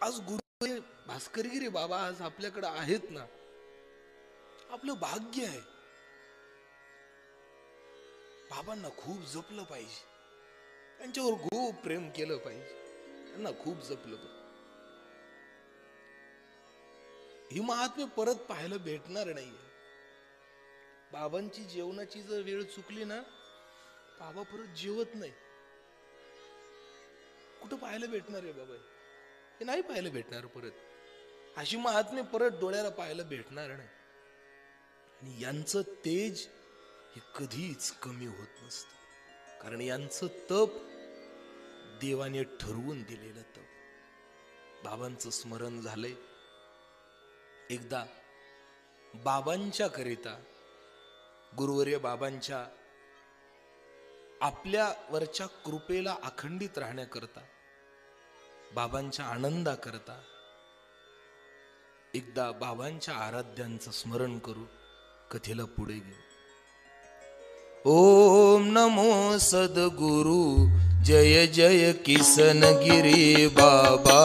आज गुरु भास्करगिरी बाबा आज आपल्याकडे आहेत ना, आपलं भाग्य आहे. बाबांना खूप जपलं पाहिजे, त्यांच्यावर खूप प्रेम केलं पाहिजे, त्यांना खूप जपलं पाहिजे. ही महात्म्य परत पाहायला भेटणार नाहीये. बाबांची जेवणाची जर वेळ चुकली ना, बाबा परत जेवत नाही. कुठं पाहायला भेटणार आहे बाबा? हे नाही पाहायला भेटणार परत. अशी महात्म्य परत डोळ्याला पाहायला भेटणार नाही. आणि यांचं तेज हे कधीच कमी होत नसतं, कारण यांचं तप देवाने ठरवून दिलेलं तप. बाबांचं स्मरण झालंय. एकदा बाबांच्या करिता, गुरुवर्य बाबांच्या आपल्या वरच्या कृपेला अखंडित राहण्याकरता, बाबांच्या आनंदाकरता एकदा बाबांच्या आराध्यांचं स्मरण करू, कथेला पुढे घेऊ. ओम नमो सद्गुरु जय जय किसनगिरी बाबा.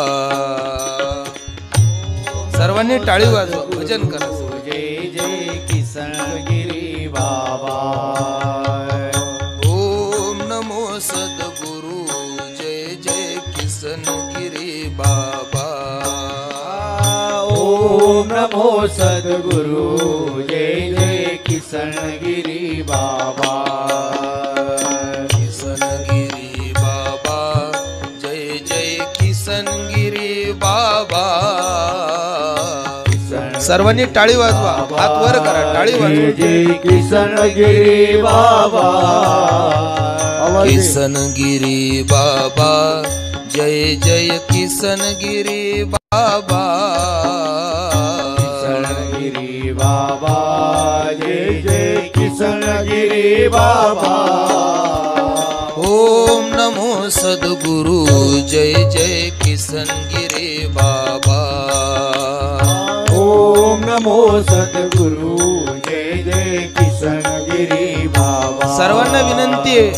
सर्वांनी टाळी वाजवा, भजन करा. जय जय किसनगिरी बाबा. ओम नमो सद्गुरु जय जय किसनगिरी बाबा. ओम नमो सद्गुरु जय जय किसनगिरी बाबा. किसनगिरी बाबा जय जय किसनगिरी बाबा. सर्वांनी टाळी वाजवा, हात वर करा, टाळी वाजवा. जय किसनगिरी बाबा. किसनगिरी बाबा जय जय किसनगिरी बाबा. किसनगिरी बाबा जय जय किसनगिरी बाबा. ओम नमो सद्गुरु जय जय किसनगिरी बाबा. ओम नमो सद्गुरु जय जय किसनगिरी बाबा. सर्वांना विनंती आहे,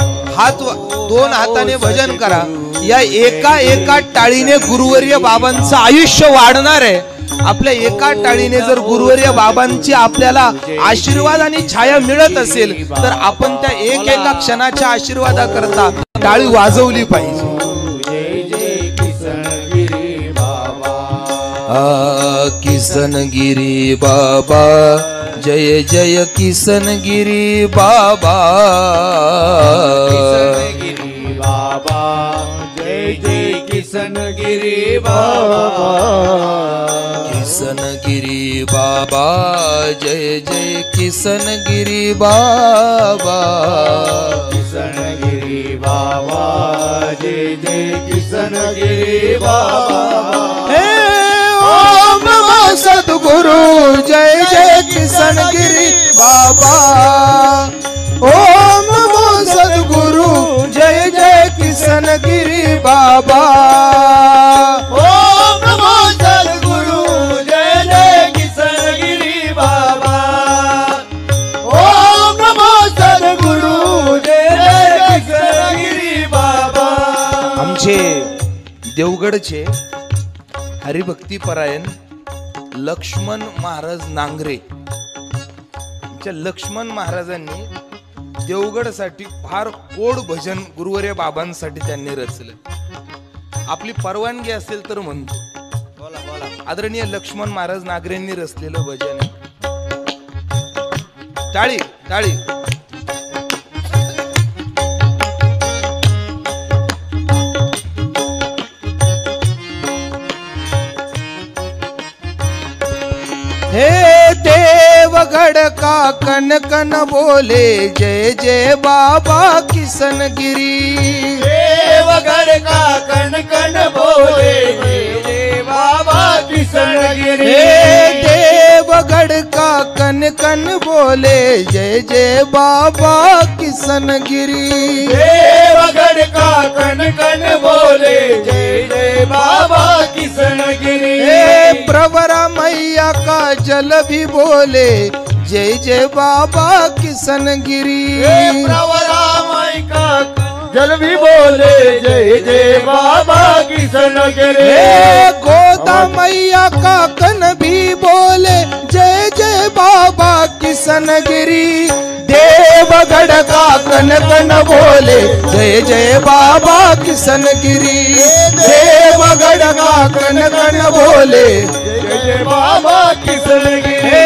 दोन हाताने भजन करा. या एका एका टाळीने गुरुवर्य बाबांचं आयुष्य वाढणार आहे. आपल्या एका टाळीने जर गुरुवर्य बाबांची आपल्याला आशीर्वाद आणि छाया मिळत असेल, तर आपण त्या एक एका क्षणाच्या आशीर्वादाकरता टाळी वाजवली पाहिजे. जय जय किसनगिरी बाबा. किसनगिरी बाबा जय जय किसनगिरी बाबा. किसनगिरी बाबा जय जय किसनगिरी बाबा. किसनगिरी बाबा जय जय किसनगिरी बाबा. किसनगिरी बाबा जय जय किसनगिरी बाबा. ओम नमो सद्गुरु जय जय किसनगिरी बाबा. ओम नमो सद्गुरु जय जय किसनगिरी बाबा. ओम नमो सद्गुरु जय जय किसनगिरी बाबा. ओम नमो सद्गुरु जय जय किसनगिरी बाबा. आमचे देवगडचे हरिभक्तीपरायण लक्ष्मण महाराज नांगरे, आमच्या लक्ष्मण महाराजांनी देवगडसाठी फार गोड भजन गुरुवर्य बाबांसाठी त्यांनी रचलं. आपली परवानगी असेल तर म्हणतो. आदरणीय लक्ष्मण महाराज नागरेंनी रचलेलं भजन आहे. टाळी टाळी. हे देवगढ़ का कन कन बोले जय जय बाबा किसनगिरी. देवगढ़ का कन कन बोले जय जय बाबा किसनगिरी. हे देवगढ़ का कन कन बोले जय जय बाबा किसनगिरी. देवगढ़ का कन कन बोले जय जय बाबा किसनगिरी. हे प्रवरा मैया का जल भी बोले जय जय बाबा किसनगिरी. प्रवरा मैया का जल भी बोले जय जय बाबा किशन गिरी। गोदा मैया का कन भी बोले जय जय बाबा किशन गिरी। देवगढ़ का कन कन बोले जय जय बाबा किशन गिरी। देवगढ़ का कन कन बोले जय जय बाबा किशन गिरी।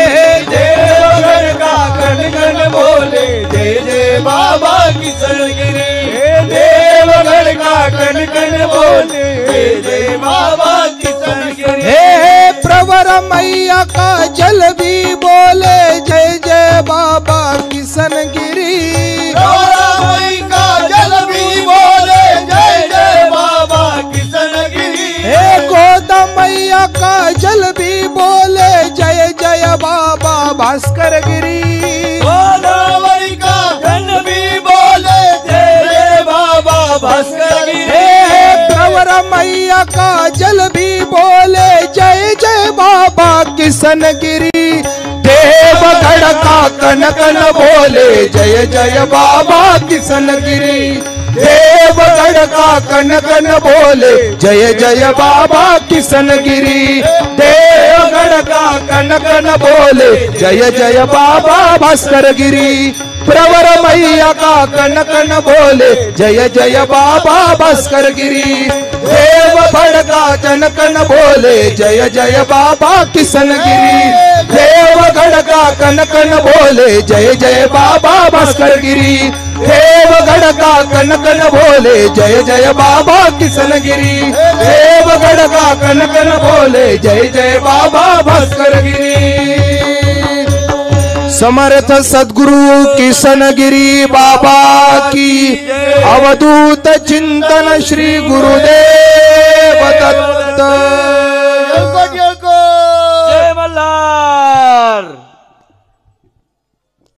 देवगढ़ का कन कन बोले जय जय बाबा किशन गिरी। देवगढ़ का कन कन बोले जय जय बाबा किशन गिरी। प्रवर मैया का जल भी बोले जय जय बाबा किशन गिरी। मई का जल भी बोले जय जय बाबा किशन गिरी। गोदा मैया का जल भी बोले जय जय बाबा भास्कर गिरी। गोदावरी का जल भी बोले जय जय बाबा भास्कर गिरी। प्रवर मैया का जल भी बोले जय जय बाबा किशन गिरी। देवगढ़ का कन कन बोले जय जय बाबा किशन गिरी। देवगढ़ का कन कन बोले जय जय बाबा किशन गिरी। देवगढ़ का कन कन बोले जय जय बाबा भास्कर गिरी। प्रवर मैया का कन कन बोले जय जय बाबा भास्कर गिरी। देवगढ़ का कन कन बोले जय जय बाबा किशन गिरी। देवगढ़ का कन कन बोले जय जय बाबा भास्कर गिरी। देवगढ़ का कन कन बोले जय जय बाबा किशन गिरी। देवगढ़ का कन कन बोले जय जय बाबा भास्कर गिरी। समर्थ सद्गुरु किशन गिरी बाबा की अवधूत चिंतन श्री गुरुदेव।